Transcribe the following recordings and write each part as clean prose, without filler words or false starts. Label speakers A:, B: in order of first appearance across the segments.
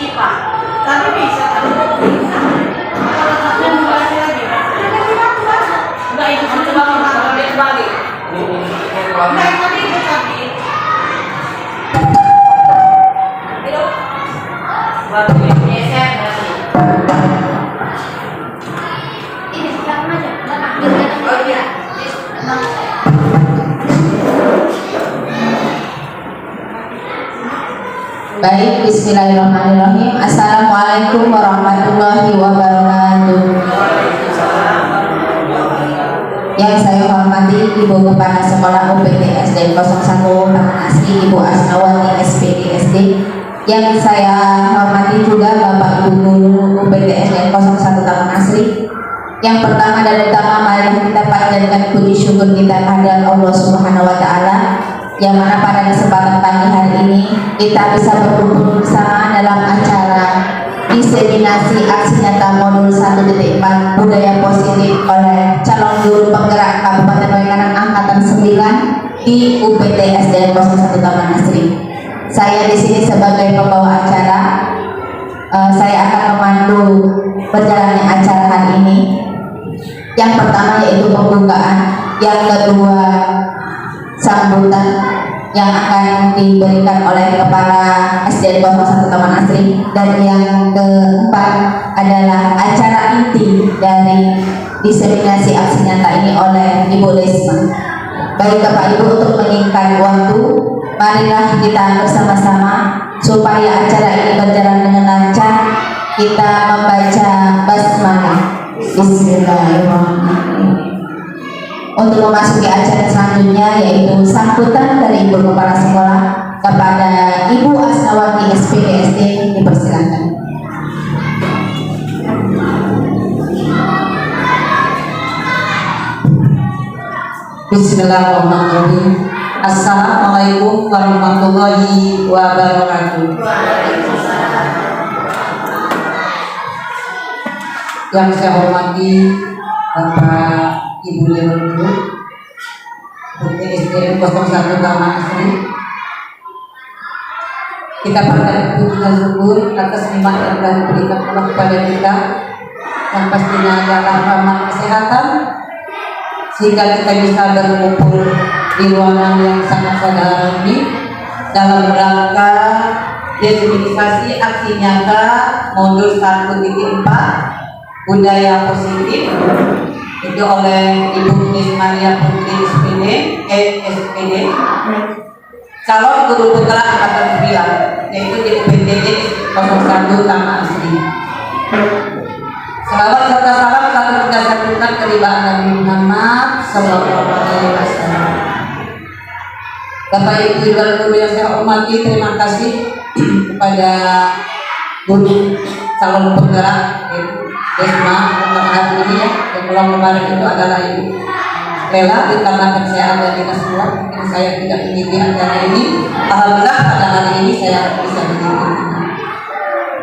A: IPA. Tapi bisa kan? Bisa. Kalau satu lagi lagi. Enggak itu coba kembali. Enggak tadi itu tadi. Itu. Buat geser nanti. Ini sekarang aja. Oh iya.
B: Baik, bismillahirrahmanirrahim. Assalamualaikum warahmatullahi wabarakatuh. Yang saya hormati Ibu Kepala Sekolah UPT SD 01 Taman Asri, Ibu Asnawati SPD SD. Yang saya hormati juga Bapak Ibu Guru UPT SD 01 Taman Asri. Yang pertama dan utama, mari kita panjatkan puji syukur kita kepada Allah Subhanahu wa Ta'ala, yang mana pada kesempatan pagi hari ini kita bisa berkumpul bersama dalam acara diseminasi aksi nyata modul 1.4 budaya positif oleh calon guru penggerak Kabupaten Waikanan angkatan 9 di UPT SD 01 Taman Asri. Saya di sini sebagai pembawa acara. Saya akan memandu berjalannya acara hari ini. Yang pertama yaitu pembukaan, yang kedua sambutan yang akan diberikan oleh Kepala SD 01 Taman Asri, dan yang keempat adalah acara inti dari diseminasi aksi nyata ini oleh Ibu Lesma. Baik Bapak Ibu, untuk menyingkat waktu, marilah kita bersama-sama supaya acara ini berjalan dengan lancar. Kita membaca basmalah. Bismillahirrahmanirrahim. Untuk memasuki acara selanjutnya yaitu sambutan dari Ibu Kepala Sekolah kepada Ibu Asnawati SPD SD, dipersilakan.
C: Bismillahirrahmanirrahim. Assalamualaikum warahmatullahi wabarakatuh. Yang saya hormati Bapak Ibu Guru UPT 01 Taman Asri, kita panjatkan puji dan syukur atas nikmat yang telah diberikan Allah kepada kita, yang pastinya adalah rahmat kesehatan, sehingga kita bisa berkumpul di ruangan yang sangat sederhana ini dalam rangka definisi aksi nyata modul 1.4 budaya positif itu oleh Ibu Miss Maria Putri SPD, calon guru penggerak angkatan 9, yaitu di UPT 01 Taman Asri. Selawat serta salam selalu kita satukan keribaan Nabi Muhammad Sallallahu Alaihi Wasallam. Bapak Ibu dan guru yang saya hormati, terima kasih kepada guru calon penggerak Desma untuk hari ini ya. Yang belum kemarin itu adalah Ibu Lela, dikarenakan saya ada di sekolah, mungkin saya tidak mengikuti acara ini. Alhamdulillah pada hari ini saya bisa mengikuti.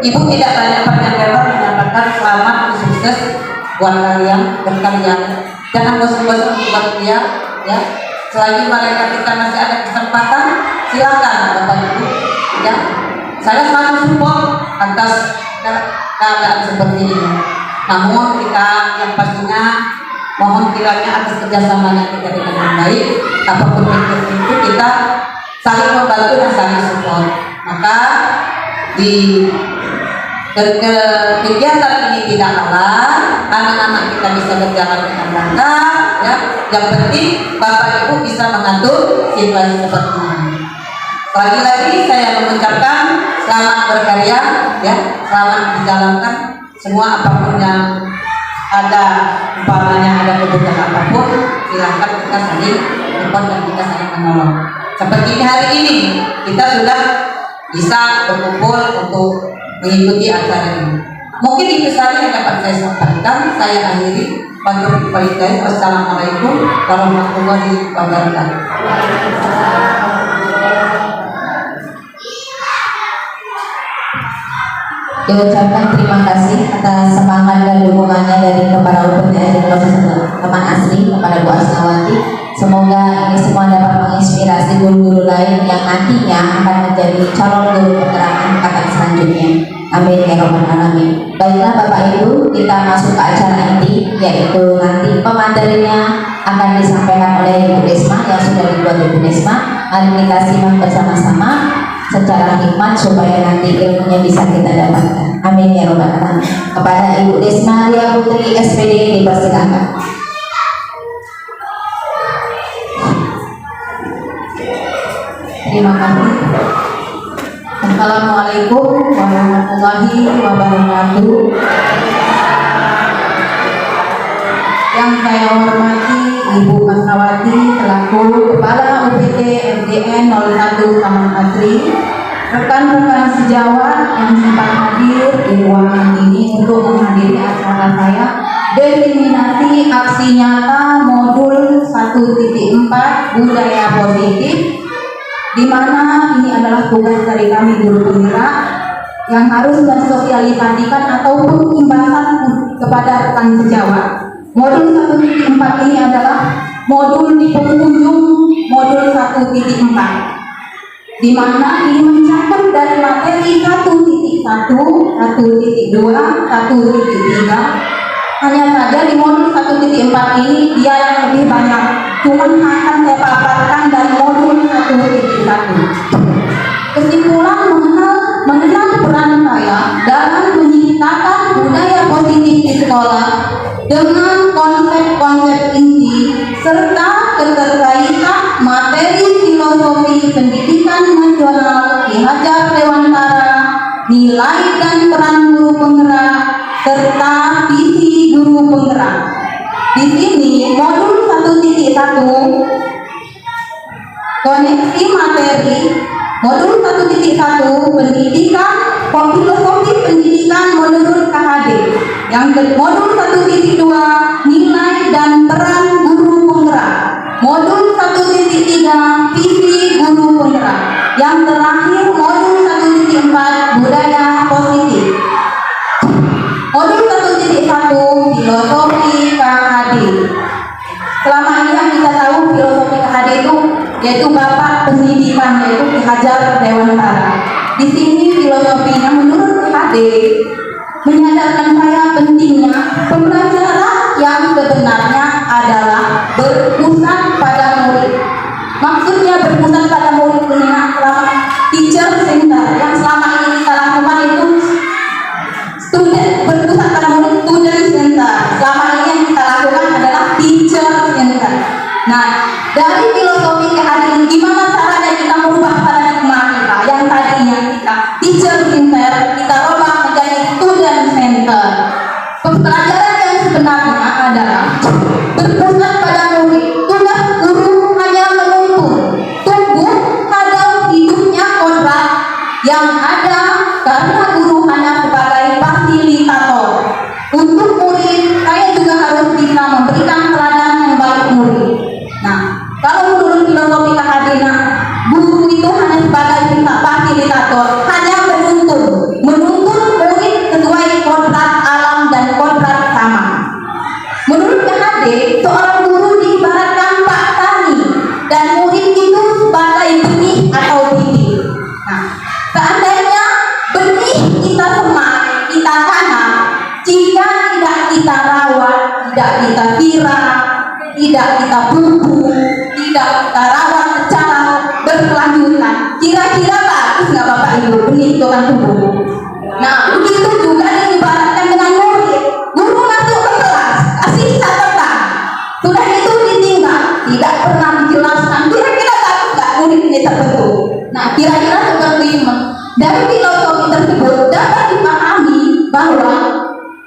C: Ibu tidak banyak lebar menyampaikan selamat sukses buat kalian dan kalian. Jangan bosan-bosan buat dia ya. Selagi mereka kita masih ada kesempatan, silakan Bapak Ibu ya. Saya selalu support atas keadaan seperti ini. Namun kita yang pastinya mohon kiranya atas kerjasamanya kita dengan yang baik, apapun itu kita saling membantu dan saling support. Maka di kegiatan ini tidak kalah, anak-anak kita bisa berjalan dengan lancar ya. Yang penting Bapak Ibu bisa mengatur situasi seperti ini. Lagi-lagi saya mengucapkan selamat berkarya ya, selamat dijalankan semua apapun yang ada, umpamanya ada kebutuhan apapun, silahkan kita saling support dan kita saling menolong. Seperti hari ini kita sudah bisa berkumpul untuk mengikuti acara ini. Mungkin itu saja yang dapat saya sampaikan. Saya akhiri. Wassalamualaikum warahmatullahi wabarakatuh.
B: Diucapkan terima kasih atas semangat dan dukungannya dari Kepala UPT SD 01 Taman Asri kepada Bu Asnawati. Semoga ini semua dapat menginspirasi guru-guru lain yang nantinya akan menjadi calon guru penggerak angkatan selanjutnya. Amin ya robbal alamin. Baiklah Bapak Ibu, kita masuk ke acara inti, yaitu nanti pematerinya akan disampaikan oleh Ibu Desma yang sudah dibuat Ibu Desma. Mari kita simak bersama-sama secara hikmat supaya nanti ilmunya bisa kita dapatkan. Amin ya robbal alamin. Kepada Ibu Desma Ria Putri SPD dipersilakan. Terima kasih. Assalamualaikum warahmatullahi wabarakatuh. Yang saya hormati Ibu Kasnawati selaku Kepala UPT FDN 01 Taman Asri, rekan-rekan sejawat yang sempat hadir di ruangan ini untuk menghadiri acara saya, Determinasi Aksi Nyata Modul 1.4 Budaya Positif, di mana ini adalah tugas dari kami guru penggerak yang harus mensosialisasikan ataupun imbauan kepada rekan sejawat. Modul 1.4 ini adalah modul di penghujung modul 1.4, di mana ini mencakup dari materi 1.1, 1.2, 1.3. Hanya saja di modul 1.4 ini dia yang lebih banyak, cuman akan saya paparkan dari modul 1.1. Kesimpulan mengenal peran saya dalam menciptakan budaya positif di sekolah dengan konsep-konsep inti serta keterkaitan materi filosofi pendidikan nasional Ki Hajar Dewantara, nilai dan peran guru penggerak serta visi guru penggerak. Di sini modul 1.1 koneksi materi, modul 1.1 pendidikan filosofi pendidikan menurut KHD. Yang modul 1.2 nilai dan peran guru penggerak. Modul 1.3 visi guru penggerak. Yang terakhir modul 1.4 budaya positif. Modul 1.1 filosofi KHD. Selama ini yang kita tahu filosofi KHD itu yaitu Bapak Pendidikan, yaitu Ki Hajar Dewantara. Di sini filosofinya menurut KHD menyadarkan saya pentingnya pembelajaran yang sebenarnya adalah berpusat pada murid. Maksudnya berpusat pada murid ini selama teacher center yang selama ini kita lakukan itu student berpusat pada murid, student center. Selama ini yang kita lakukan adalah teacher center. Nah, dari filosofi KHD ini gimana caranya kita merubah paradigma kita yang tadinya kita teacher center, kita rubah menjadi student center. Pembelajaran yang sebenarnya adalah berpusat pada murid. Tugas guru hanya menuntun, tumbuh pada hidupnya kontrak yang ada karena guru hanya sebagai fasilitator. Untuk murid, saya juga harus bisa memberikan teladan yang baik murid. Nah, kalau menurut filosofi KHD, guru itu hanya sebagai fasilitator, hanya menuntun murid sesuai kontrak alam dan kontrak sama. Menurut KHD, seorang guru diibaratkan Pak Tani dan murid itu sebagai benih atau bibit. Nah, seandainya benih kita semak, kita tanam, jika tidak kita rawat, tidak kita siram, tidak kita pupuk, tidak kita rawat secara berkelanjutan, kira-kira bagus nggak Bapak Ibu benih itu akan tumbuh? Nah, begitu juga diibaratkan dengan murid. Guru masuk ke kelas, kasih catatan, sudah itu ditinggal, tidak pernah dijelaskan kira-kira bagus nggak murid ini terbentuk. Nah, kira-kira seperti ini. Dari filosofi tersebut dapat dipahami bahwa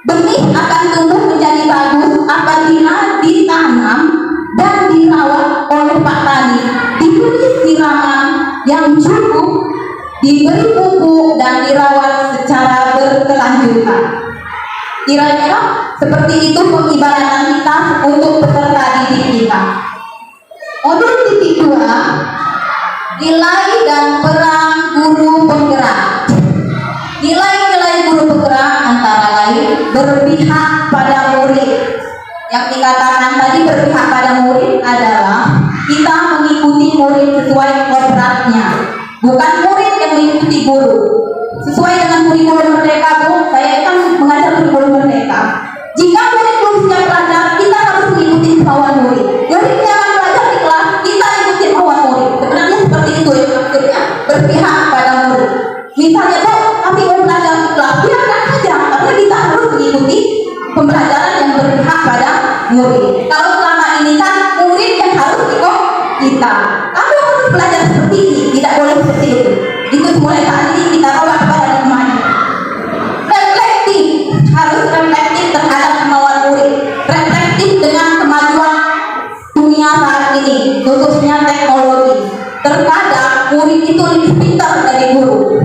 B: benih akan tumbuh menjadi bagus apabila ditanam dan dirawat oleh Pak Tani, diberi siraman yang cukup, diberi pupuk dan dirawat secara berkelanjutan. Kira-kira seperti itu pengibaratan kita untuk peserta didik kita. Modul 2, nilai dan peran guru penggerak. Nilai-nilai guru penggerak antara lain berpihak pada murid. Yang dikatakan tadi berpihak pada murid adalah kita mengikuti murid sesuai kontraknya, bukan murid yang mengikuti guru. Sesuai dengan kurikulum merdeka belajar seperti ini, tidak boleh seperti itu. Itu mulai saat ini kita rawat kepada teman. Reflektif, harus reflektif terhadap kemauan murid, reflektif dengan kemajuan dunia saat ini, khususnya teknologi. Terkadang murid itu lebih pintar dari guru.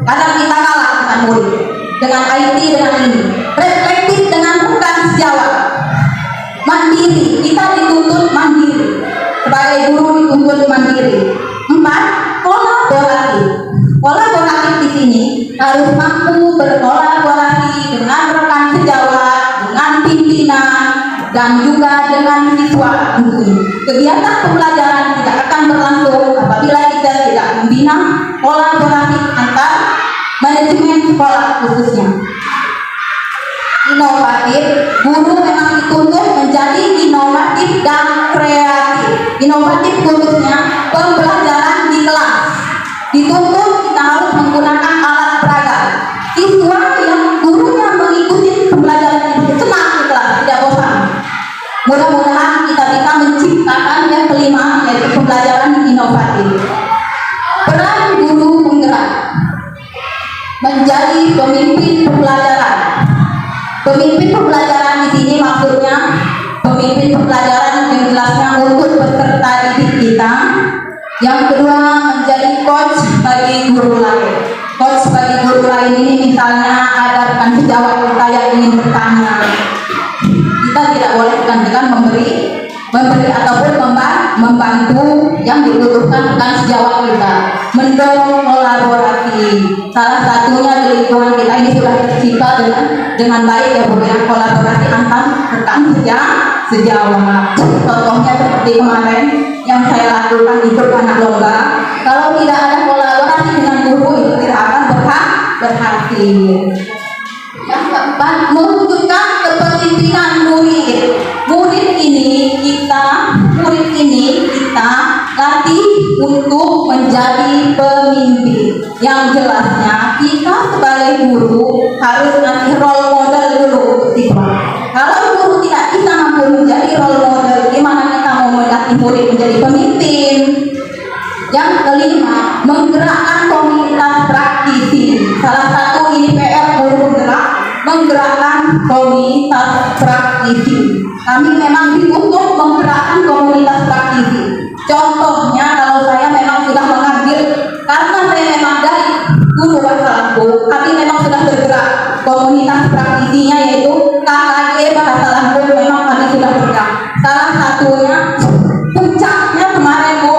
B: Kadang kita kalah dengan murid, dengan IT, dengan ini. Reflektif dengan rekan sejawat. Mandiri, kita dituntut mandiri. Sebagai guru dituntut mandiri. 4. Kolaboratif. Kolaboratif di sini harus mampu berkolaborasi dengan rekan sejawat, dengan pimpinan, dan juga dengan siswa tentunya. Kegiatan pembelajaran tidak akan berlangsung apabila kita tidak membina kolaborasi antar manajemen sekolah khususnya. Inovatif, guru memang dituntut menjadi inovatif dan kreatif. Inovatif khususnya pembelajaran di kelas. Dituntut kita harus menggunakan alat peraga. Siswa yang gurunya mengikuti pembelajaran itu senang di kelas, tidak bosan. Mudah-mudahan kita bisa menciptakan yang kelima, yaitu pembelajaran inovatif. Peran guru penggerak menjadi pemimpin pembelajaran. Pemimpin pembelajaran di sini maksudnya pemimpin pembelajaran yang jelasnya untuk peserta didik kita. Yang kedua, menjadi coach bagi guru lain. Coach bagi guru lain ini misalnya ada rekan sejawat kita yang ingin bertanya. Kita tidak boleh segan-segan memberi ataupun membantu yang dibutuhkan rekan sejawat kita. Mendorong kolaborasi. Salah satunya di lingkungan kita ini sudah tercipta dengan baik ya Bu ya, kolaborasi antar rekan sejawat. Contohnya seperti kemarin yang saya lakukan ikut anak lomba. Kalau tidak ada kolaborasi dengan guru itu tidak akan berhasil. Yang keempat, mewujudkan kepemimpinan murid. Murid ini kita latih untuk menjadi pemimpin. Yang jelasnya kita sebagai guru harus ngasih role model dulu untuk siswa. Kalau guru tidak bisa mampu menjadi role model, gimana kita mau melatih murid menjadi pemimpin? Yang kelima, menggerakkan komunitas praktisi. Salah satu ini PR guru penggerak, menggerakkan komunitas praktisi. Kami memang dituntut menggerakkan komunitas praktisi. Contohnya kalau saya memang sudah mengambil, karena saya memang dari guru bahasa Lampung, kami memang sudah bergerak komunitas praktisinya yaitu KKG bahasa Lampung, memang kami sudah bergerak. Salah satunya puncaknya kemarin Bu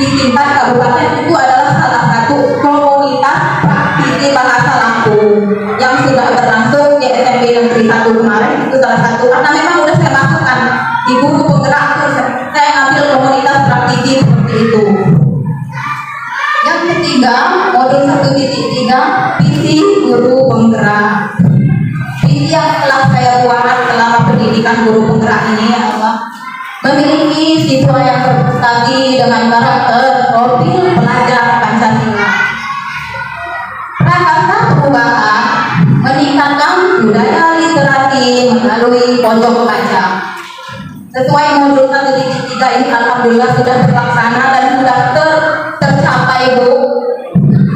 B: di tingkat kabupaten itu adalah salah satu komunitas praktisi bahasa Lampung yang sudah berlangsung di SMP Negeri 1 kemarin. Itu salah satu karena memang sudah saya masukkan di guru penggerak, saya ambil komunitas praktisi seperti itu. Yang ketiga, modul 1.3 visi guru penggerak. Visi yang telah saya buat selama pendidikan guru penggerak ini adalah memiliki siswa yang berprestasi dengan karakter profil pelajar Pancasila. Prakarsa perubahan meningkatkan budaya literasi melalui pojok baca. Sesuai modul 1.3 ini alhamdulillah sudah terlaksana dan sudah tercapai Bu.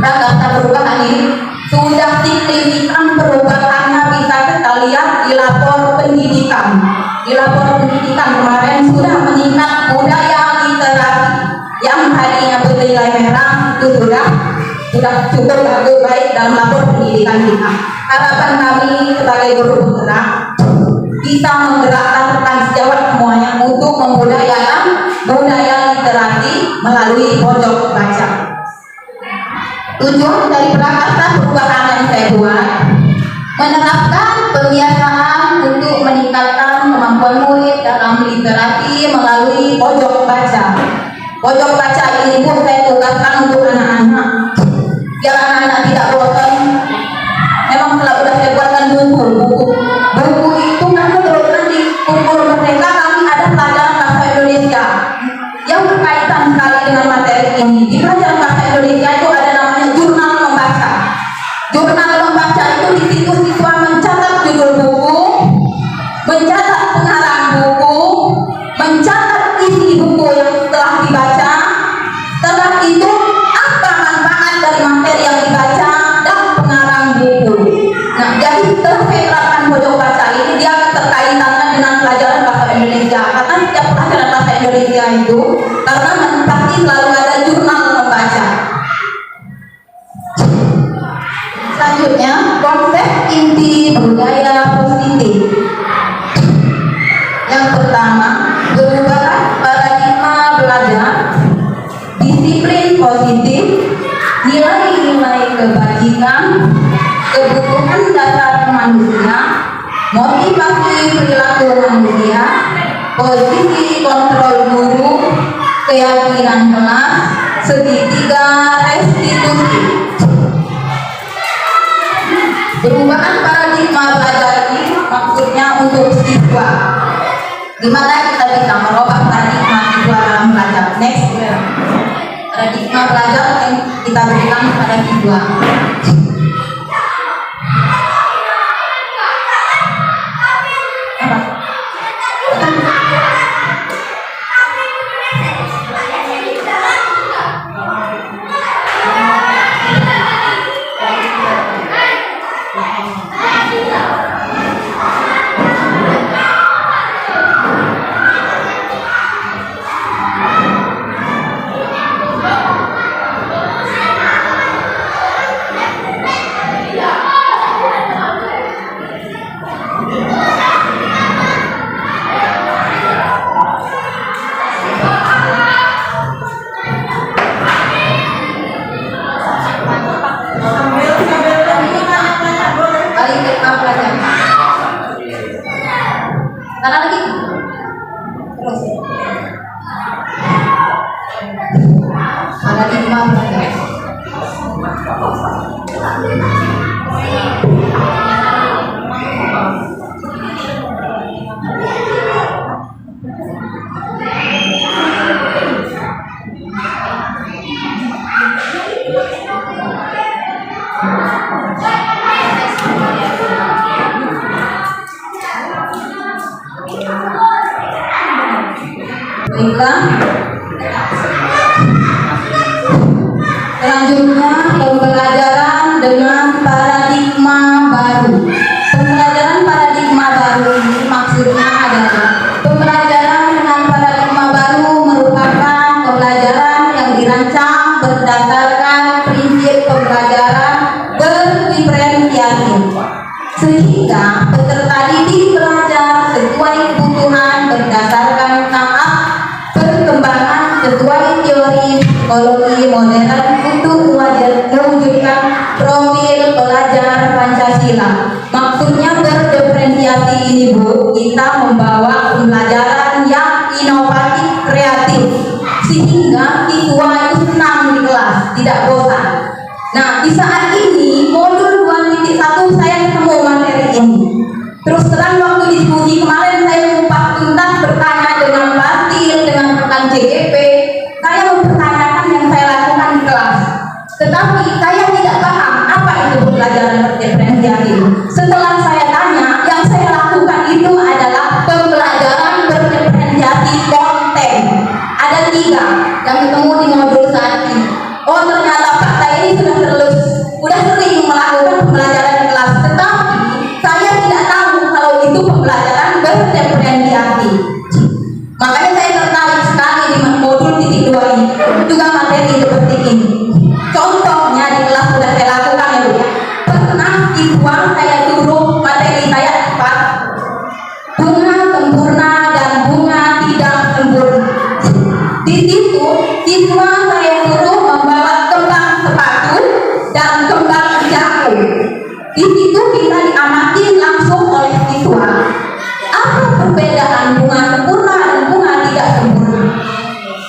B: Prakarsa perubahan ini sudah signifikan perubahannya, bisa kita lihat di lapor pendidikan. Di lapor pendidikan kemarin sudah meningkat budaya literasi yang tadinya bernilai merah itu sudah cukup baik dalam lapor pendidikan kita. Harapan kami sebagai guru penggerak bisa menggerakkan rekan sejawat semuanya untuk membudayakan budaya literasi melalui pojok baca. Tujuan dari prakarsa perubahan yang saya buat menerapkan pembiasaan untuk meningkatkan kemampuan murid dalam literasi melalui pojok baca. Pojok baca ini pun saya tugaskan untuk anak-anak biar anak-anak tidak bosan. Memang telah saya buatkan buku itu nanti terus di kumpul mereka kami ada pelajaran bahasa Indonesia yang berkaitan sekali dengan materi ini. Di pelajaran bahasa Indonesia itu ada namanya jurnal membaca. Jurnal membaca itu di situ siswa mencatat judul buku, mencatat pengarang buku, mencatat isi buku yang telah dibaca, konsep inti budaya positif. Yang pertama, perubahan paradigma belajar, disiplin positif, nilai-nilai kebajikan, kebutuhan dasar manusia, motivasi perilaku manusia, posisi kontrol guru, keyakinan kelas, segitiga restitusi. Perubahan paradigma belajar ini maksudnya untuk siswa. Gimana kita bisa merubah paradigma siswa dalam belajar? Next, paradigma belajar yang kita berikan kepada siswa. Baiklah, selanjutnya pembelajaran dengan paradigma baru. Pembelajaran paradigma baru ini maksudnya adalah pembelajaran dengan paradigma baru merupakan pembelajaran yang dirancang berdasarkan prinsip pembelajaran berdiferensiasi, sehingga peserta didik belajar sesuai kebutuhan berdasarkan tahap perkembangan sesuai teori psikologi modern untuk mewujudkan profil pelajar Pancasila. Maksudnya berdiferensiasi ini, Bu, kita membawa pembelajaran yang inovatif, kreatif, sehingga siswa itu senang di kelas, tidak bosan. Nah, di saat ini modul 2.1 saya ketemu materi ini. Terus terang waktu diskusi kemarin saya sempat tuntas bertanya dengan Batil, dengan rekan JGP. Saya mempertanyakan yang saya lakukan di kelas. Tetapi saya tidak paham apa itu pembelajaran berdiferensiasi. Setelah saya tanya, yang saya lakukan itu adalah pembelajaran berdiferensiasi konten. Ada 3 yang ketemu di modul saat ini. Oh, ternyata Pak saya ini sudah sering melakukan pembelajaran di kelas, tetapi saya tidak tahu kalau itu pembelajaran berdiferensiasi. Makanya saya tertarik sekali di modul titik 2 ini, juga materi seperti ini. Contohnya di kelas sudah saya lakukan ya Bu. Pernah siswa saya suruh materi saya 4, bunga sempurna dan bunga tidak sempurna. Di situ siswa saya suruh membawa kembang sepatu dan kembang jagung. Di situ kita diamati langsung oleh siswa. Apa perbedaan bunga sempurna dan bunga tidak sempurna?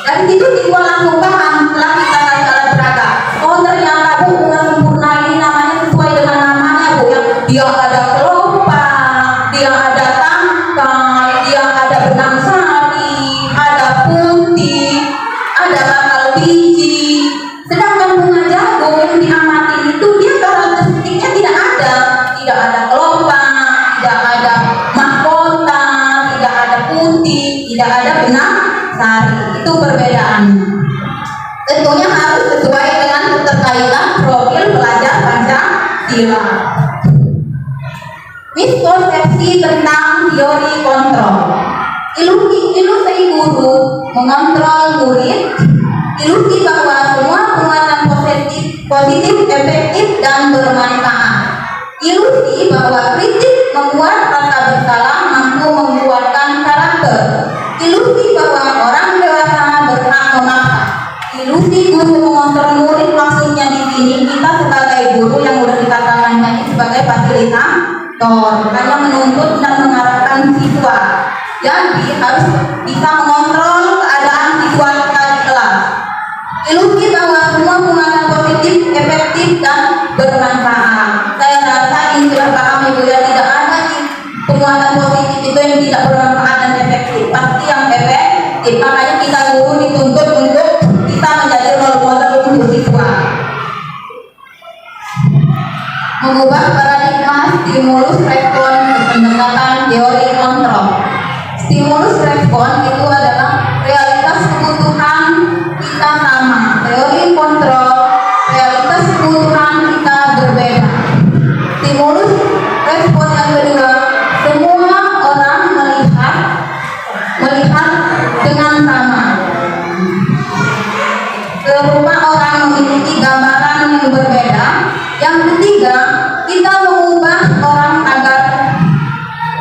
B: Dari situ siswa langsung paham setelah kita kasih alat peraga. Oh, ternyata Bu, bunga sempurna ini namanya sesuai dengan namanya Bu, ya. Dia ada kelopak, dia ada tangkai, dia ada benang sari, ada putih, ada bakal biji. Sedangkan bunga jagung yang diamati itu dia karakteristiknya tidak ada kelopak, tidak ada mahkota, tidak ada putih, tidak ada benang sari. Itu perbedaannya. Tentunya harus sesuai dengan keterkaitan profil pelajar Pancasila. Miskonsepsi tentang teori kontrol. Ilusi guru mengontrol murid, ilusi bahwa semua penguatan positif efektif dan bermanfaat. Ilusi bahwa kritik membuat rasa bersalah mampu membuatkan karakter. Ilusi bahwa orang dewasa berhak memaksa. Ilusi guru mengontrol murid, maksudnya di sini kita sebagai guru yang sudah dikatakan tadi sebagai fasilitator hanya menuntut dan mengarahkan siswa. Jadi harus bisa mengontrol keadaan siswa kita di kelas. Ilusi bahwa semua pengalaman positif, efektif dan bermanfaat. Saya rasa ini sudah paham Ibu ya, tidak ada penguatan positif itu yang tidak bermanfaat dan efektif. Pasti yang efektif. Makanya kita guru dituntut untuk kita menjadi role model untuk siswa. Mengubah paradigma stimulus respon pendekatan teori kontrol. Stimulus respon itu adalah realitas kebutuhan kita sama. Teori kontrol, realitas kebutuhan kita berbeda. Stimulus respon yang kedua, semua orang melihat dengan sama. Serupa orang memiliki gambaran yang berbeda. Yang ketiga, kita mengubah orang agar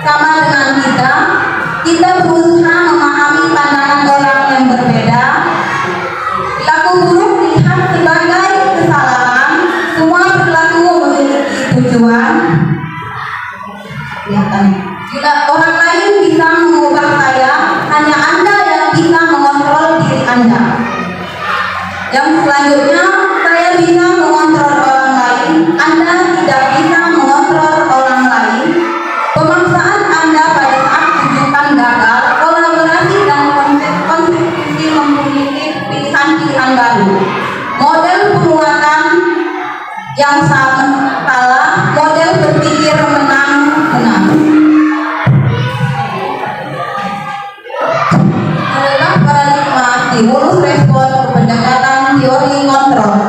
B: sama dengan kita. Kita berusaha memahami pandangan orang yang berbeda. Perilaku buruk dilihat sebagai kesalahan. Semua perilaku memiliki tujuan. Bila orang lain bisa mengubah saya, hanya Anda yang bisa mengontrol diri Anda. Yang selanjutnya, saya bisa mengontrol orang lain. Anda tidak bisa mengontrol orang lain. Pemaksaan Anda pada saat tunjukkan gagal, kolaborasi dan kontribusi memiliki pilihan-pilihan baru. Model penguatan yang salah, model berpikir menang. Adalah paradigma stimulus respon pendekatan teori kontrol.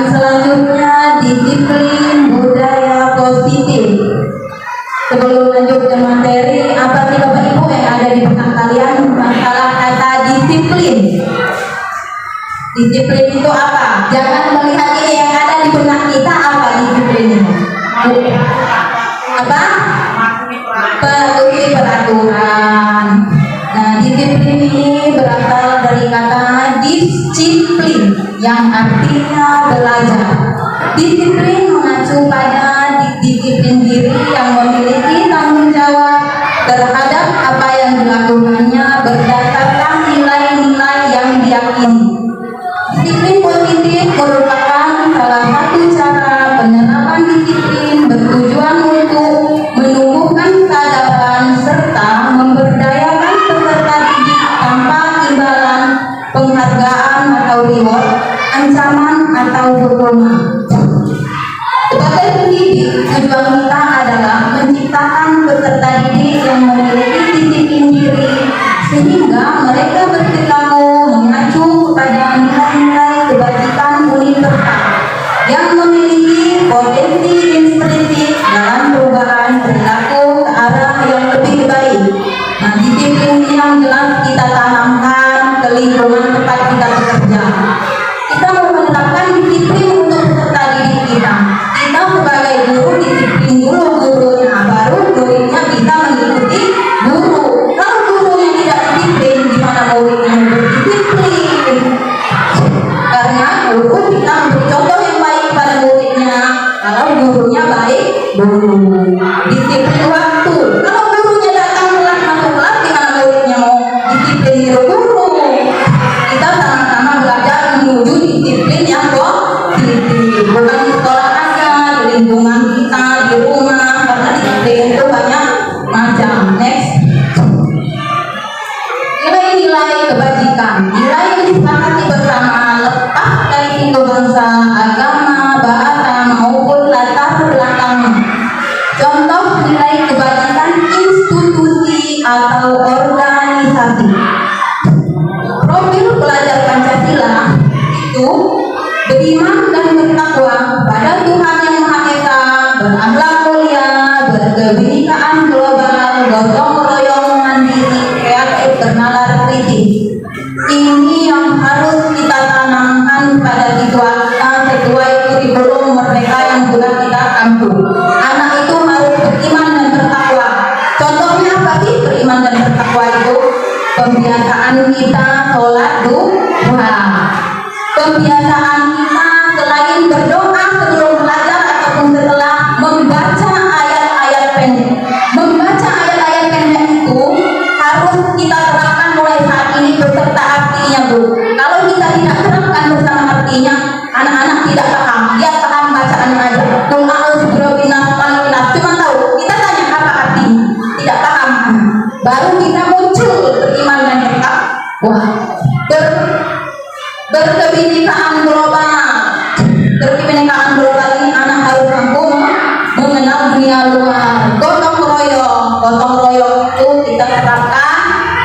B: Selanjutnya, disiplin budaya positif. Sebelum lanjut ke materi, apa sih Bapak Ibu yang ada di benak kalian masalah kata disiplin? Disiplin itu apa? Jangan melihat ini yang ada di benak kita, apa disiplin itu? Apa? Patuhi peraturan. Nah, disiplin ini berasal dari kata disiplin yang artinya belajar. Disiplin mengacu pada disiplin diri yang memiliki tanggung jawab terhadap apa yang dilakukannya berdasarkan nilai-nilai yang diyakini. Disiplin positif merupakan salah satu cara penerapan disiplin bertujuan untuk menumbuhkan kesadaran serta memberdayakan peserta didik tanpa imbalan, penghargaan atau reward, ancaman atau hukuman. Sebagai pendidik, tujuan kita adalah menciptakan peserta didik yang memiliki disiplin diri sehingga mereka berperilaku mengacu kepada nilai-nilai kebajikan universal yang memiliki potensi intrinsik dalam perubahan perilaku ke arah yang lebih baik. Nah, disiplin yang jelas kita tanamkan ke lingkungan tempat kita bekerja. Kita mau menerapkan disiplin untuk peserta didik kita. Kita sebagai guru disiplin dulu gurunya, baru muridnya bisa mengikuti guru. Kalau gurunya tidak disiplin, gimana muridnya berdisiplin? Karena guru kita memberi contoh yang baik pada muridnya. Kalau gurunya baik, guru disiplin waktu. Kalau gurunya datang telat masuk kelas, gimana muridnya mau disiplin guru? Kita sama-sama belajar menuju disiplin yang positif, bukan di sekolah aja, di lingkungan kita, di rumah, karena disiplin itu banyak macam. Next, nilai-nilai kebajikan, nilai yang disepakati bersama lepas dari suku bangsa, agama, Wah, berkebinekaan global. Berkebinekaan global ini anak harus mampu mengenal dunia luar. Gotong royong itu kita terapkan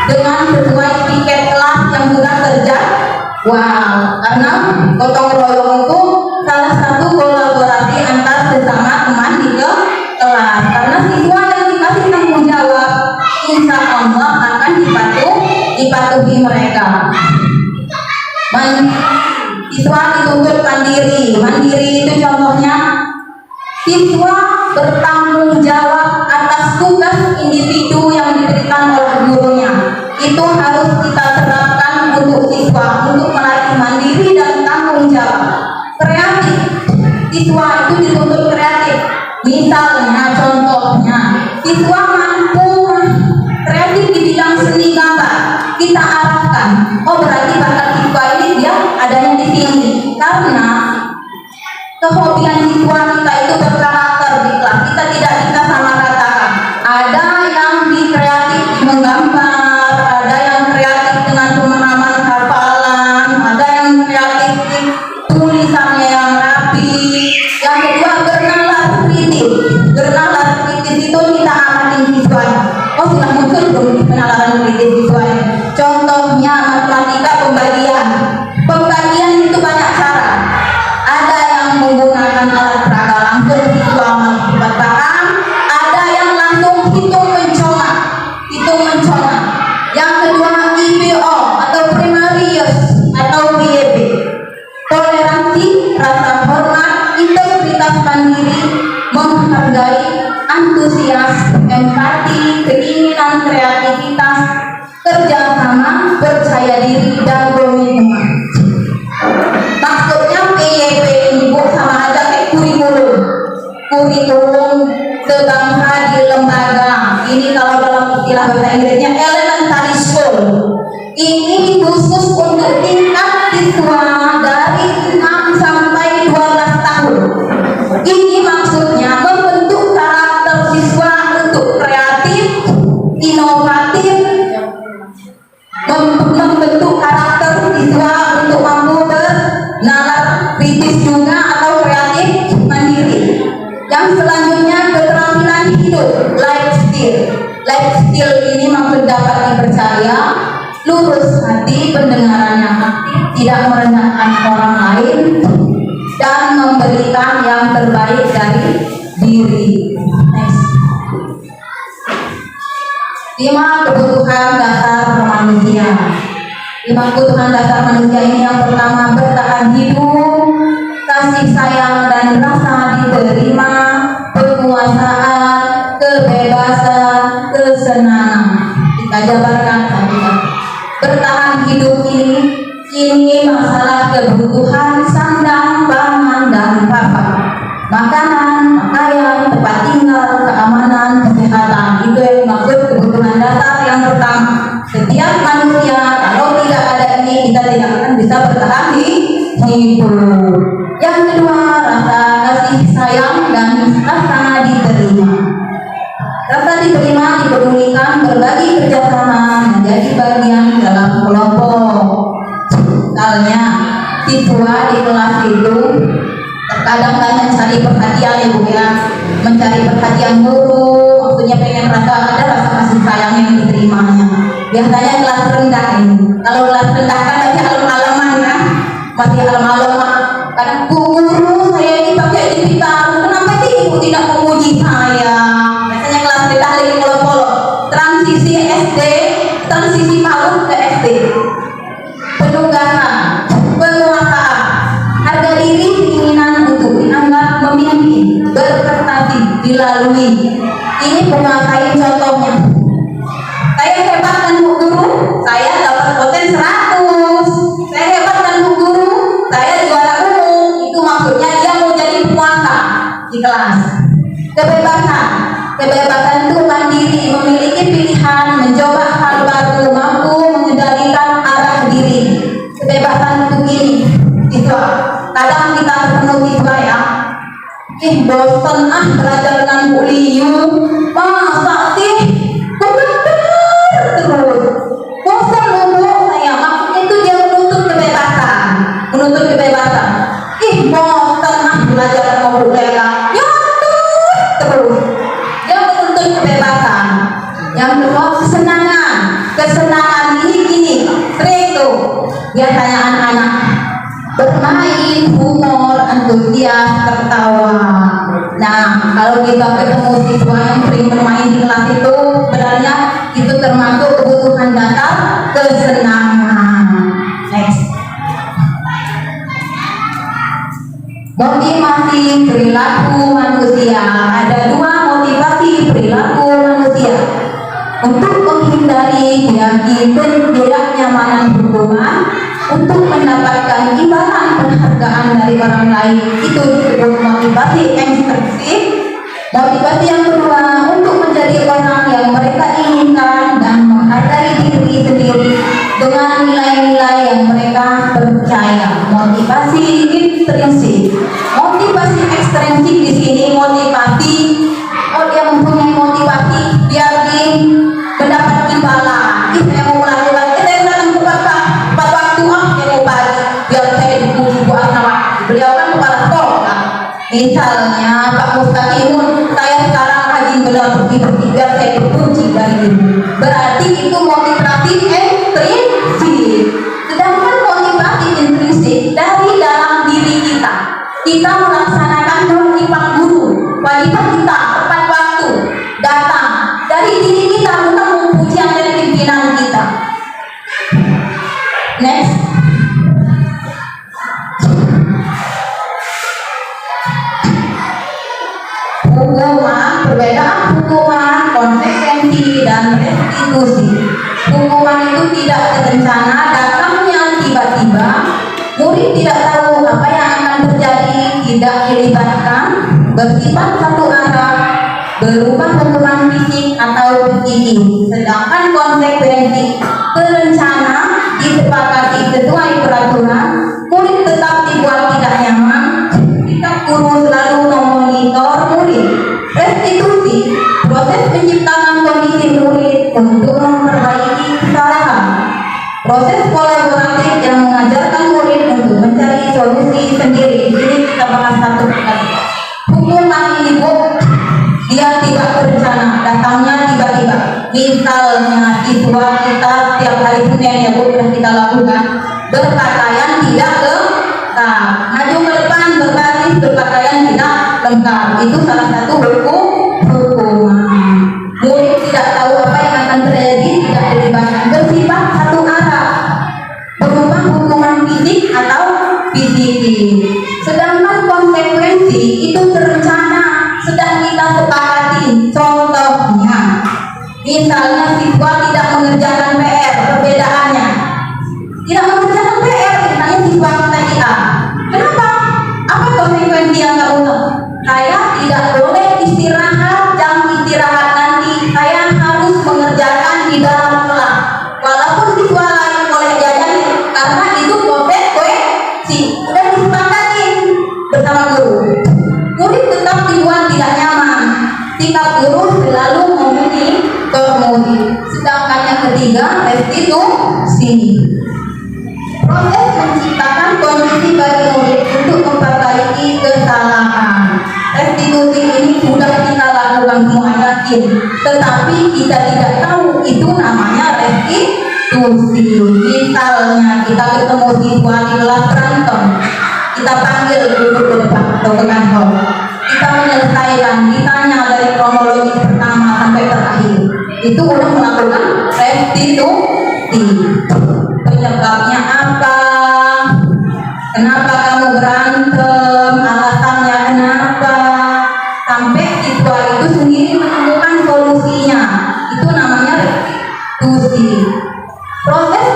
B: dengan sesuai tiket kelas yang sudah terjadi. Wow, karena gotong royong itu salah satu kolaborasi antar sesama teman di kelas. Karena siswa yang dikasih tanggung jawab, insya Allah akan dipatuhi mereka. Siswa dituntut mandiri. Mandiri itu contohnya siswa bertanggung jawab atas tugas individu yang diberikan oleh gurunya. Itu harus kita terapkan untuk siswa untuk melatih mandiri dan tanggung jawab. Kreatif, siswa itu dituntut kreatif. Misalnya, contohnya, siswa mampu kreatif di bidang seni gambar. Kita arahkan, oh berarti bakat siswa ini dia adanya di sini. Karena kehobian siswa kita itu berkarakter di kelas. Kita tidak bisa sama ratakan. Ada yang di kreatif menggambar, ada yang kreatif dengan pemahaman hafalan, ada yang kreatif di tulisannya yang rapi. Yang kedua bernalar kritis. Bernalar kritis itu kita amatin siswanya. Oh sudah muncul belum penalaran kritis siswanya? Contohnya matematika pembagian. Pembagian itu banyak cara. Ada yang menggunakan alat peraga langsung siswa membuat paham. Ada yang langsung hitung mencolok. Yang kedua IPO atau primarius atau BEP. Toleransi, rasa hormat, integritas mandiri, menghargai, antusias, empati, keinginan kreativitas, kerjasama, percaya diri, dan komitmen. Maksudnya PYP ini Bu sama aja kayak kurikulum sebangsa di lembaga. Ini kalau dalam istilah bahasa Inggrisnya elementary school. Ini khusus untuk tingkat siswa dari 6 sampai 12 tahun. Ini maksudnya membentuk karakter siswa untuk kreatif, inovatif, membentuk karakter siswa untuk mampu bernalar kritis juga atau kreatif mandiri. Yang selanjutnya keterampilan hidup, life skill. Life skill ini maksud dapat dipercaya, lurus hati, pendengaran yang aktif, tidak merendahkan orang lain, dan memberikan yang terbaik dari diri. Next. 5 kebutuhan dasar manusia. 5 kebutuhan dasar manusia ini yang pertama bertahan hidup, kasih sayang dan rasa diterima, penguasaan, kebebasan, kesenangan. Kita jabarkan tadi. Bertahan hidup ini masalah kebutuhan sandang, pangan, dan papan, makanan, pakaian, tempat tinggal, keamanan, kesehatan. Itu yang maksud kebutuhan dasar yang pertama. Setiap manusia kalau tidak ada ini kita tidak akan bisa bertahan hidup. Yang kedua, rasa kasih sayang dan rasa diterima. Rasa diterima, dipedulikan, berbagi kerjasama, menjadi bagian dalam kelompok. Misalnya siswa di kelas itu terkadang kan mencari perhatian ya Bu ya, mencari perhatian guru, maksudnya pengen ada rasa kasih sayang yang diterimanya. Biasanya kelas rendah ini, kalau kelas rendah kan masih alam-alaman ya, masih alam-alaman. Kadang guru saya ini pakai digital, kenapa sih ibu tidak memuji saya? Biasanya kelas rendah lagi polok-polok, transisi SD, transisi PAUD ke SD. Penugasan, penguasaan, harga diri, keinginan untuk dianggap memimpin, berprestasi, dilalui. Ini penguasai contohnya. Saya hebat kan Bu Guru, saya dapat poten 100. Saya hebat kan Bu Guru, saya juara umum. Itu maksudnya dia mau jadi penguasa di kelas. Kebebasan itu mandiri, memiliki pilihan, mencoba hal baru, mampu mengendalikan arah diri. Kebebasan itu gini, siswa. Kadang kita ketemu siswa ya, bosan belajar dengan Bu Liu, masa sih gambar terus, bosan Bu saya. tertawa. Nah, kalau kita ketemu siswa yang sering bermain di kelas itu, sebenarnya itu termasuk kebutuhan dasar kesenangan. Next. Motivasi perilaku manusia. Ada dua motivasi perilaku manusia. Untuk menghindari ketidaknyamanan hukuman, untuk mendapatkan imbalan penghargaan dari orang lain, itu disebut motivasi ekstrinsik. Motivasi yang kedua, untuk menjadi orang yang mereka inginkan dan menghargai diri sendiri dengan nilai-nilai yang mereka percaya. Motivasi intrinsik. Motivasi ekstrinsik di sini motivasi yang mempunyai motivasi biar mendapat imbalan. Saya mau melakukan, saya datang tepat waktu, saya mau pagi biar saya dipuji buat nama. Beliau kan kepala sekolah. Misalnya Pak Mustaqimun, saya sekarang rajin benar bersih-bersih biar saya dipuji dari ibu. Berarti itu motivasi ekstrinsik. Sedangkan motivasi intrinsik dari dalam diri kita. Kita melaksanakan kewajiban guru, kewajiban kita tepat waktu, datang dari diri kita, bukan pujian dari pimpinan kita. Next. Hukuman, perbedaan hukuman, konsekuensi, dan restitusi. Hukuman itu tidak terencana, datangnya tiba-tiba. Murid tidak tahu apa yang akan terjadi, tidak dilibatkan, bersifat satu arah, berubah hukuman fisik atau psikis. Sedangkan konsekuensi terencana, disepakati sesuai peraturan, murid tetap dibuat tidak nyaman, sikap guru selalu memonitor murid. Restitusi, proses menciptakan kondisi murid untuk memperbaiki kesalahan. Proses kolaboratif yang mengajarkan murid untuk mencari solusi sendiri. Ini kita bahas satu persatu. Hukuman ini dia tidak berencana, datangnya tiba-tiba. Misalnya siswa kita setiap hari Senin yang sudah kita lakukan, berpakaian tidak lengkap, maju ke depan berbaris berpakaian tidak lengkap, itu salah satu hukuman. Murid tidak tahu apa yang akan terjadi, tidak dilibatkan, bersifat satu arah, berubah hukuman fisik atau psikis. Sedangkan konsekuensi itu terencana, sudah kita sepakati. Contohnya, misalnya siswa tidak mengerjakan PR, perbedaannya tidak mengerjakan PR, misalnya siswa tadi A. Kenapa? Apa konsekuensi yang kamu tahu? Saya tidak boleh istirahat, jam istirahat nanti saya harus mengerjakan di dalam kelas. Walaupun siswa lain boleh jajan, karena itu konsekuensi sudah disepakati bersama guru. Murid tetap dibuat tidak nyaman. Sikap guru selalu memonitor murid. Sedangkan yang ketiga, restitusi. Proses menciptakan kondisi bagi murid untuk memperbaiki kesalahan. Restitusi ini sudah kita lakukan semua yakin, tetapi kita tidak tahu itu namanya restitusi. Misalnya kita ketemu siswa di kelas berantem, kita panggil duduk ke depan atau ke kantor, kita menyelesaikan, ditanya dari kronologi pertama sampai terakhir, itu udah melakukan restitusi. Penyebabnya apa? Kenapa kamu berantem? Alasannya kenapa? Sampai siswa itu sendiri menemukan solusinya. Itu namanya restitusi. Proses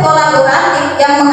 B: kolaboratif yang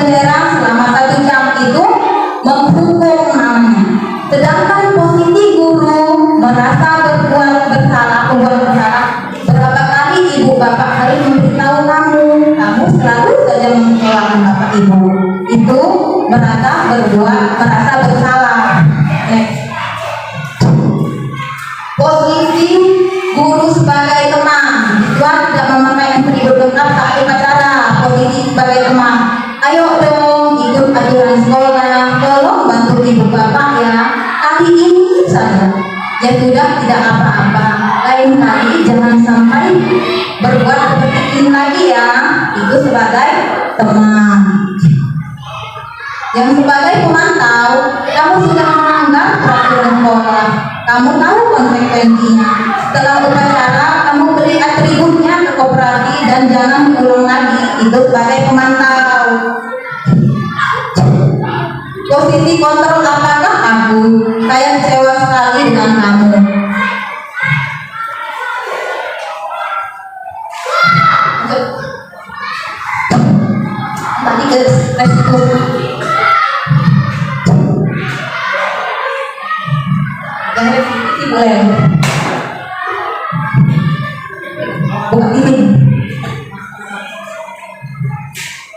B: penjara selama 1 jam itu menghukum namanya. Sedangkan posisi guru merasa berbuat bersalah. Berapa kali ibu bapak harus memberitahu kamu selalu saja mengecewakan bapak ibu. Itu merasa bersalah. Posisi guru sebagai teman, siswa tidak memakai atribut lengkap saat upacara. Posisi sebagai teman, ayo dong ikut aturan sekolah, tolong bantu ibu bapak ya. Kali ini saja, ya sudah tidak apa-apa. Lain kali jangan sampai berbuat seperti ini lagi ya. Itu sebagai teman. Yang sebagai pemantau, kamu sudah melanggar peraturan sekolah. Kamu tahu konsekuensinya. Setelah upacara, kamu beri atributnya ke koperasi dan jangan ulang lagi. Itu sebagai pemantau. Posisi kontrol apakah aku? Saya kecewa sekali dengan kamu. Tadi ke resiko. Dan revisi boleh. Bukan ini.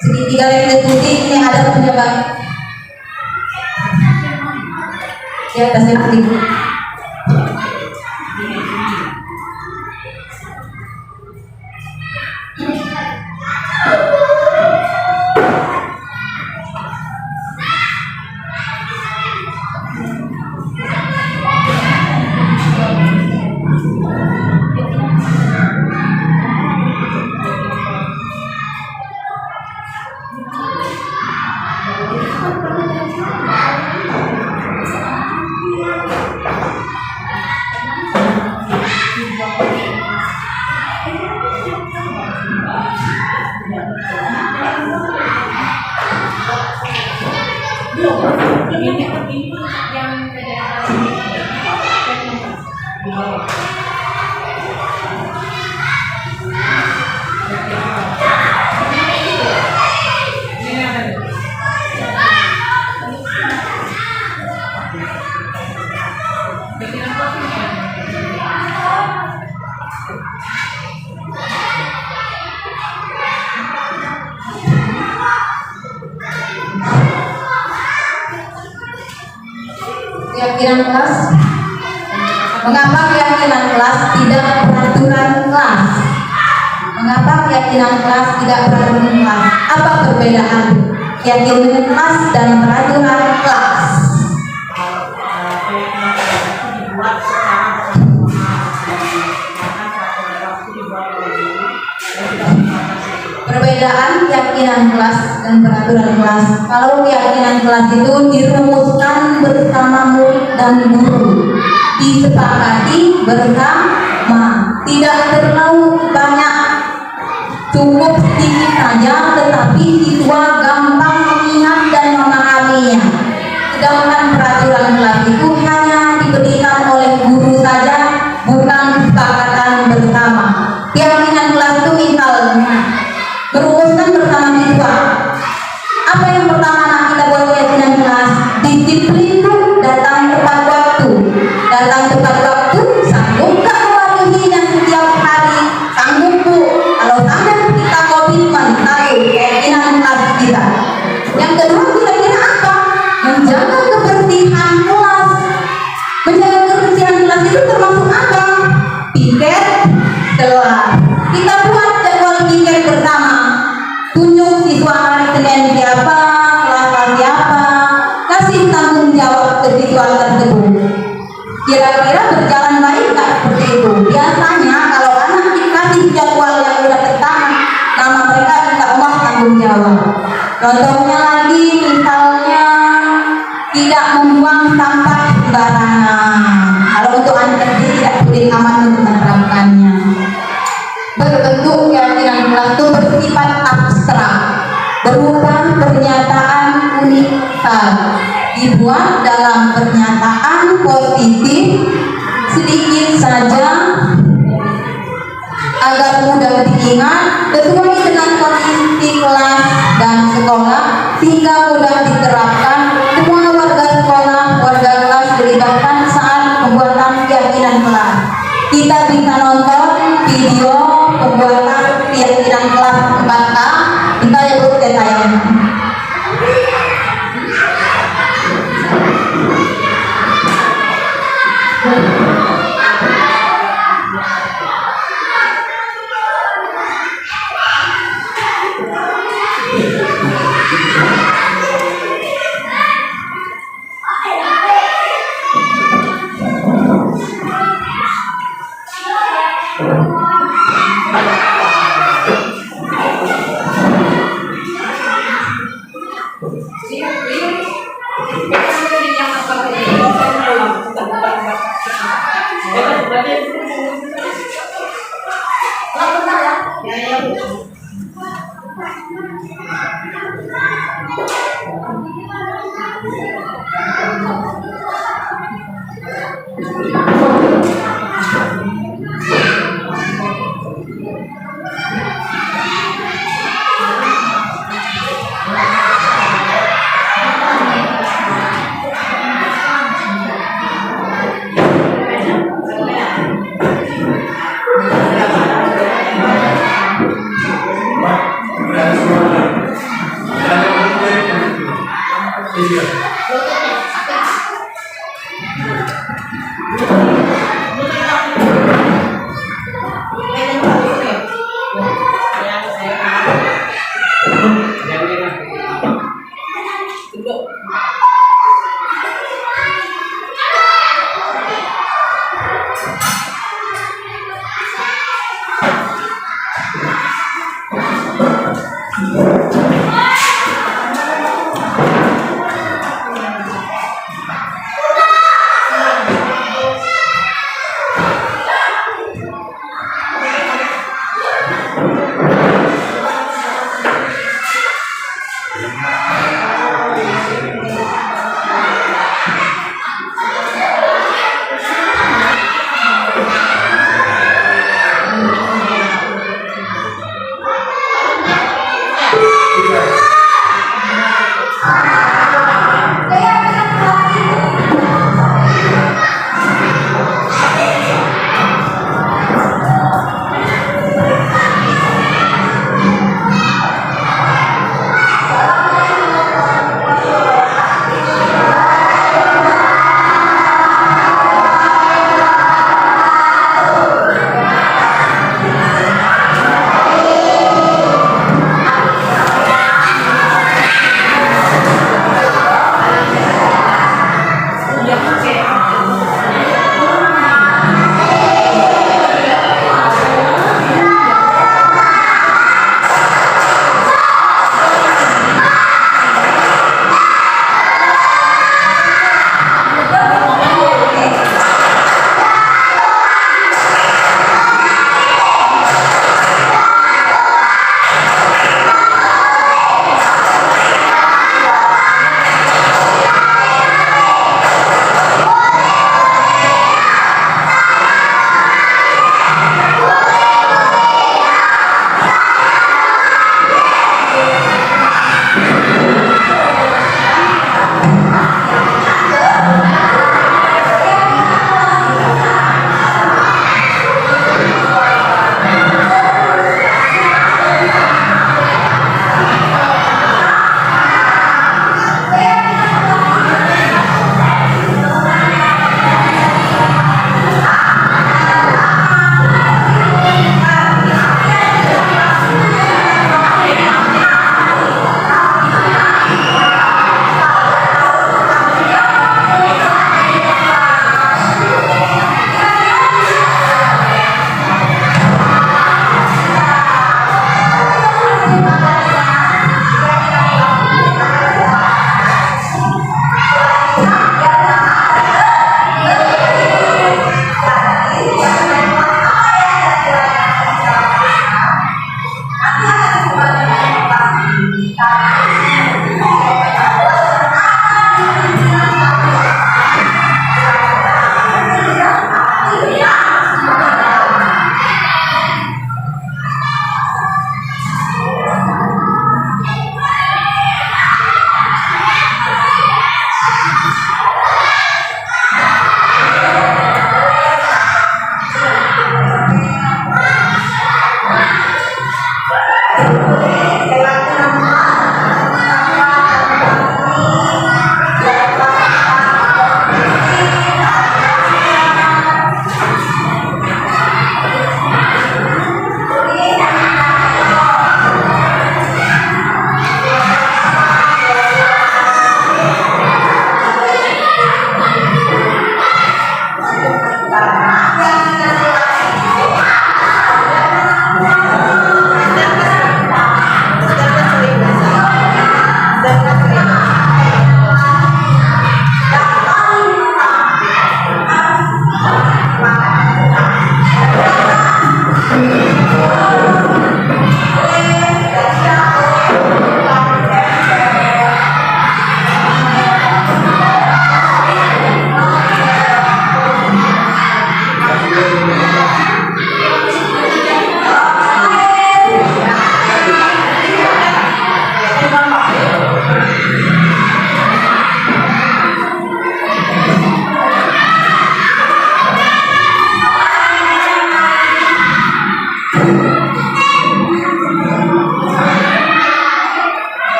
B: Segitiga restitusi ini ada penjabat. Di atasnya putih. Keyakinan kelas. Mengapa keyakinan kelas tidak peraturan kelas? Mengapa keyakinan kelas tidak peraturan kelas? Apa perbedaan keyakinan kelas dan peraturan kelas? Perbedaan keyakinan kelas dan peraturan kelas. Kalau keyakinan kelas itu dirumuskan bersama murid dan guru, disepakati bersama, tidak terlalu banyak, cukup sedikit saja, tetapi siswa gampang mengingat dan memahaminya. Sedangkan peraturan kelas itu hanya diberikan oleh guru saja, bukan kesepakatan bersama. Keyakinan kelas itu misalnya merumuskan bersama siswa. Apa yang pertama kita buat keyakinan kelas? Disiplin, datang tepat waktu. Datang tepat waktu, sanggup gak mematuhinya setiap hari? Sanggup bu. Kalau sanggup kita komitmen, tahu keyakinan kelas kita. Yang kedua kira-kira apa? Menjaga kebersihan kelas. Menjaga kebersihan kelas itu termasuk apa? Piket kelas. Kita buat jadwal piket bersama. Tunjuk siswa hari Senin siapa, kelas siapa, kasih tanggung jawab ke siswa tersebut. Kira-kira berjalan baik nggak seperti itu? Biasanya kalau anak dikasih jadwal yang sudah tertanam, nama mereka insya Allah tanggung jawab. Contohnya lagi misalnya tidak membuang sampah sembarangan. Kalau untuk anak kecil tidak sulit aman untuk menerapkannya. Berbentuk keyakinan kelas itu bersifat abstrak, berupa pernyataan universal, dibuat dalam pernyataan positif sedikit saja agar mudah diingat sesuai dengan kondisi kelas dan sekolah hingga mudah diterapkan. Semua warga sekolah, warga kelas dilibatkan saat pembuatan keyakinan kelas. Kita bisa nonton video pembuatan keyakinan kelas 4K. Kita ikut ke tayangan.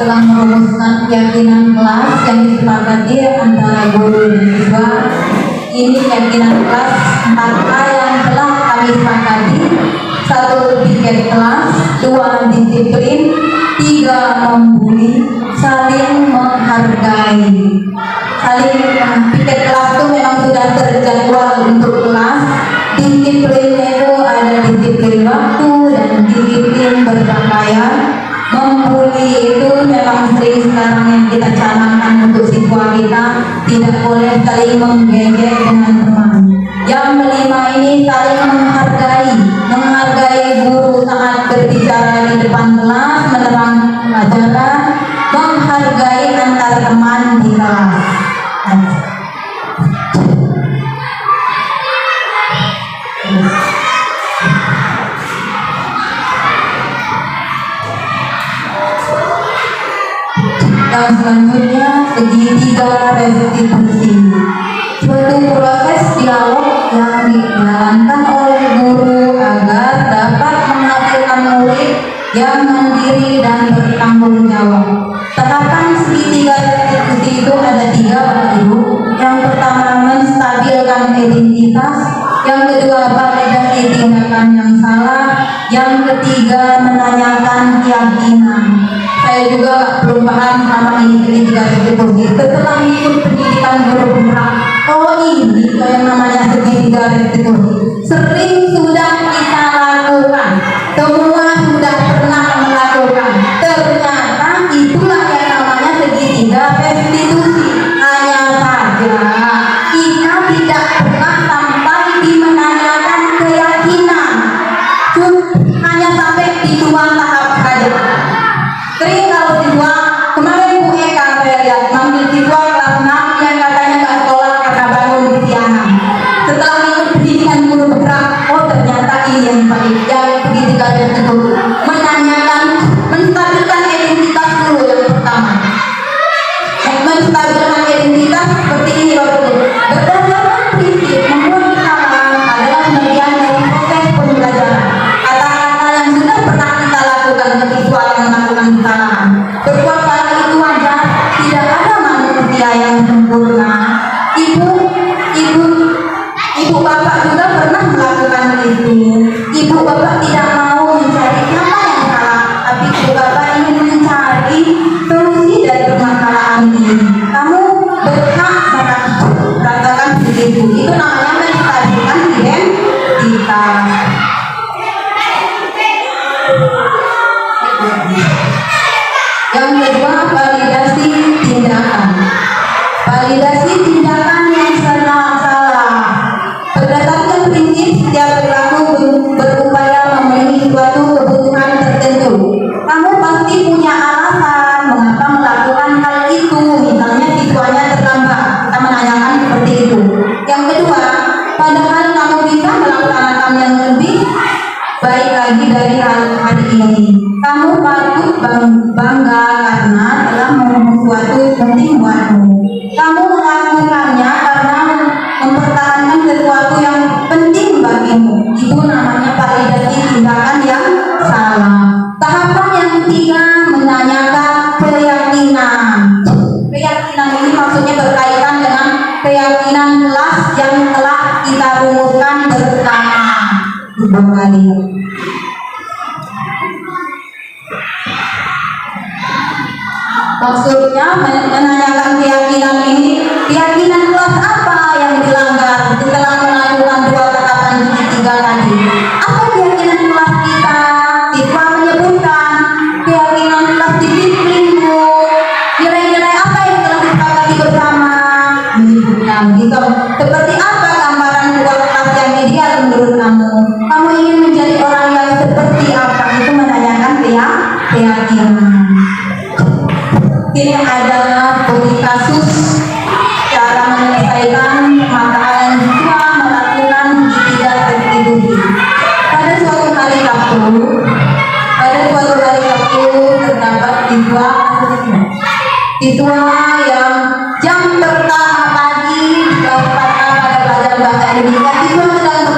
B: telah merumuskan keyakinan kelas yang disepakati antara guru dan siswa. Ini keyakinan kelas 4A yang telah kami sepakati: 1. Tiket kelas, 2. Disiplin, 3. Membuli, saling menghargai. Tiket kelas itu memang sudah terjadwal untuk kelas. Disiplin itu ada disiplin waktu dan disiplin berpakaian. Membuli itu memang sering sekarang yang kita canangkan untuk siswa kita, tidak boleh saling menggejek dengan teman. Yang kelima ini saling menghargai guru saat berbicara di depan kelas, menerangkan pelajaran, menghargai antar teman di kelas. selanjutnya segitiga restitusi. Suatu proses dialog yang dijalankan oleh guru agar dapat menghasilkan murid yang mandiri dan bertanggung jawab. Tahapan segitiga restitusi itu ada 3, Bapak Ibu. Yang pertama menstabilkan identitas, yang kedua validasi tindakan yang salah, yang ketiga menanyakan keyakinan. Saya juga belum paham sama ini segitiga restitusi. Setelah ikut pendidikan guru penggerak, oh ini yang namanya segitiga restitusi. Sering sudah kita lakukan, semua sudah pernah melakukan. Ternyata itulah yang namanya segitiga restitusi. Hanya saja kita tidak pernah sampai di menanyakan keyakinan. Hanya sampai di 2 tahap saja. Sering kalau siswa, kemarin Bu Eka saya lihat manggil siswa kelas 6 yang katanya nggak sekolah karena bangun di siangan. Setelah ikut pendidikan guru bergerak, oh ternyata ini yang paling yang segitiga restitusi. Menanyakan, menstabilkan identitas dulu yang pertama. Menstabilkan identitas seperti ini Bapak Ibu. Berdasarkan prinsip membuat kesalahan adalah bagian dari proses pembelajaran. Kata-kata yang sudah pernah kita lakukan ke siswa yang melakukan kesalahan. Berbuat salah itu wajar, tidak ada manusia yang sempurna. Ibu bapak juga pernah melakukan itu. Ibu bapak tidak mau mencari siapa yang salah, tapi ibu bapak ingin mencari solusi dari permasalahan ini. Kamu berhak merasakan begitu. Itu namanya menstabilkan identitas. Yang kedua, validasi tindakan. Validasi tindakan yang salah. Berdasarkan prinsip setiap perilaku berupaya memenuhi suatu kebutuhan tertentu. Kamu pasti punya alasan mengapa melakukan hal itu. Misalnya siswanya terlambat, kita menanyakan seperti itu. Yang kedua, padahal kamu bisa melaksanakan yang lebih baik lagi dari hari ini. Kamu patut bangga karena telah memenuhi sesuatu penting buatmu. Kamu melakukannya karena mempertahankan sesuatu yang penting bagimu. Itu namanya validasi tindakan yang salah. Tahapan yang ketiga menanyakan keyakinan. Keyakinan ini maksudnya berkaitan dengan keyakinan kelas yang telah kita rumuskan bersama. Kembali. Maksudnya menanyakan keyakinan ini, keyakinan kelas apa yang dilanggar setelah melakukan 2 tahapan segitiga tadi. Apa keyakinan kelas kita? Siswa menyebutkan keyakinan kelas disiplinmu. Nilai-nilai apa yang telah disepakati bersama? Menyebutkan gitu. Seperti apa gambaran sebuah kelas yang ideal menurut kamu? Kamu ingin menjadi orang yang seperti apa? Itu menanyakan keyakinan. Ini adalah bukti kasus cara menyelesaikan masalah yang siswa melakukan segitiga restitusi. Pada suatu hari Sabtu terdapat siswa yang jam pertama pagi didapatkan pada pelajaran bahasa Indonesia. Siswa sedang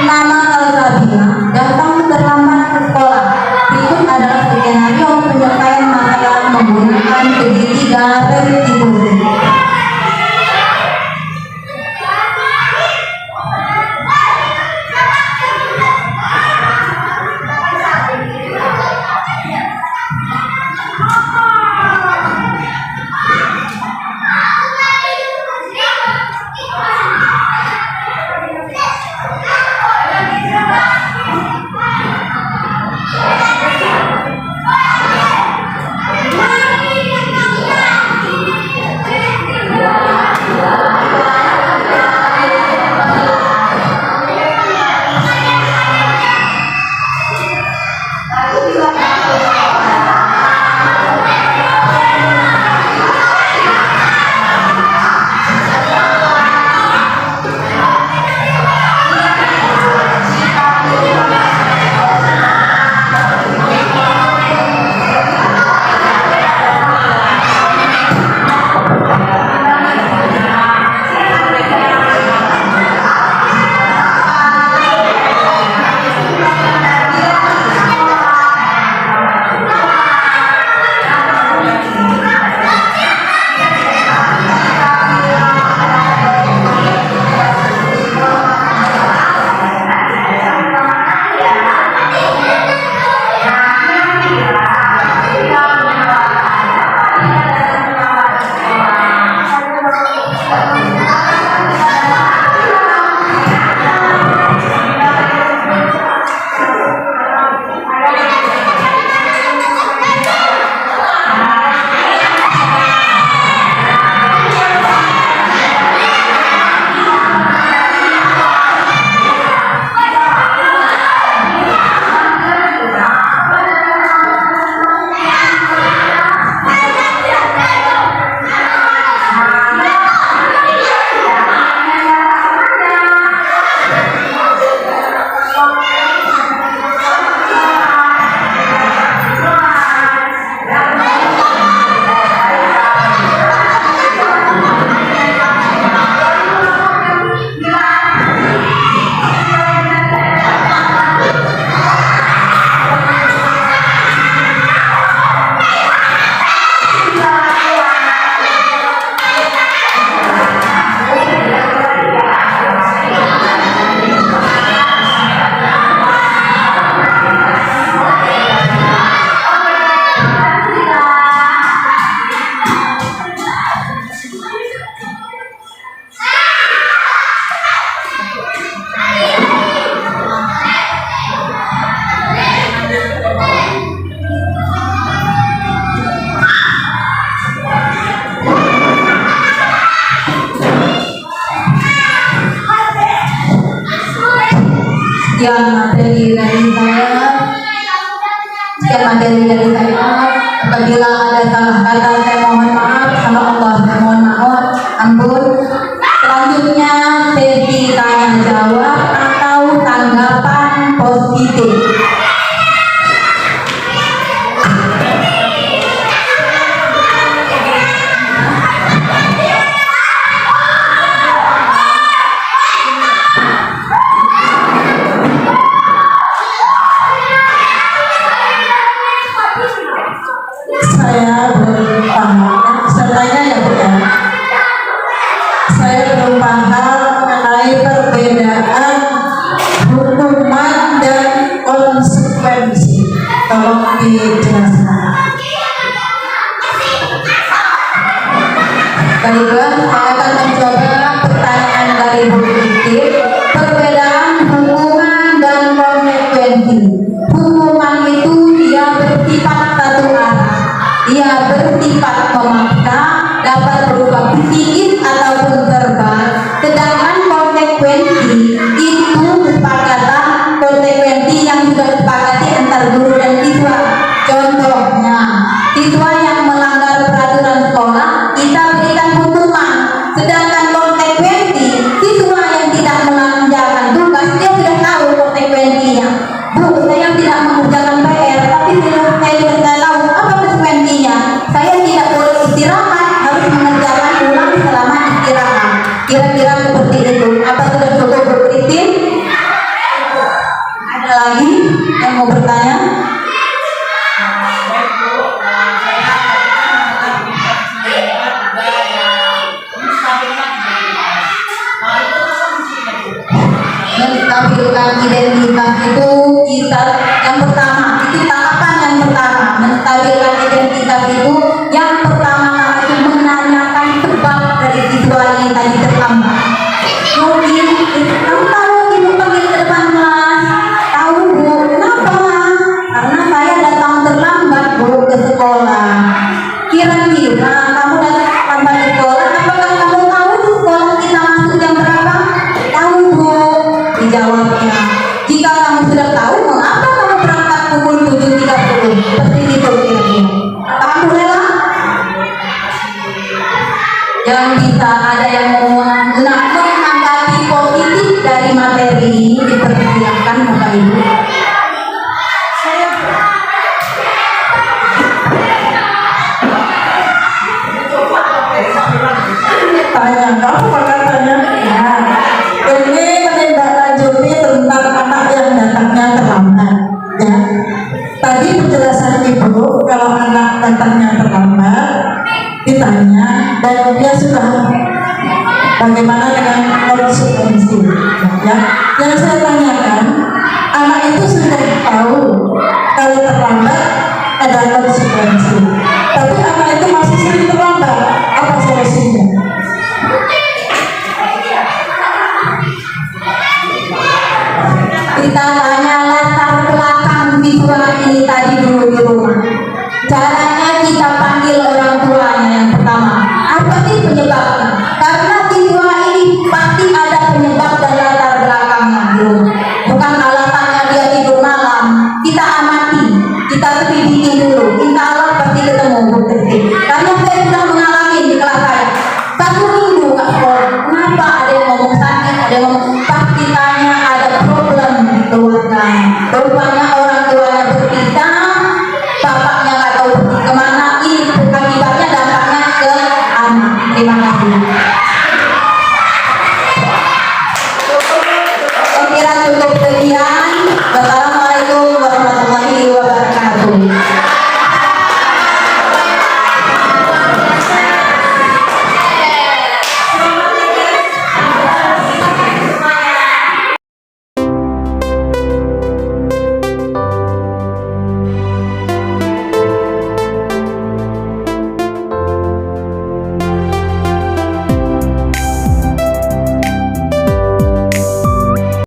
B: nama Al-Sabina datang terlambat ke sekolah. Berikut adalah skenario penyelesaian masalah menggunakan segitiga restitusi. sekian materi dari saya. Apabila ada salah kata saya mohon maaf, sama Allah saya mohon maaf, ampun. Selanjutnya sesi tanya jawab atau tanggapan positif.
C: Saya belum paham, sertanya ya Bu ya. Saya belum paham mengenai perbedaan hukuman dan konsekuensi. Tolong dijelaskan.
B: Baiklah, saya akan mencoba pertanyaan dari Bu Titi. Perbedaan hukuman dan konsekuensi. Hukuman itu dia bersifat satu arah. Dia bersifat memaksa, dapat berupa psikis ataupun verbal. Sedangkan konsekuensi itu kesepakatan konsekuensi yang sudah disepakati antar guru dan siswa. Contohnya, siswa yang melanggar peraturan sekolah kita berikan hukuman. Sedangkan konsekuensi siswa yang tidak mengerjakan tugas dia sudah tahu konsekuensinya. Bu, saya tidak mengerjakan PR, tapi saya sudah tahu apa konsekuensinya. Saya tidak boleh istirahat, harus mengerjakan ulang selama istirahat. Kira-kira seperti itu. Apa sudah cukup Bu Christine? Ada lagi yang mau bertanya?
A: Baik Bu, saya
B: Menstabilkan identitas itu kita yang pertama, itu tahapan yang pertama. Menstabilkan identitas itu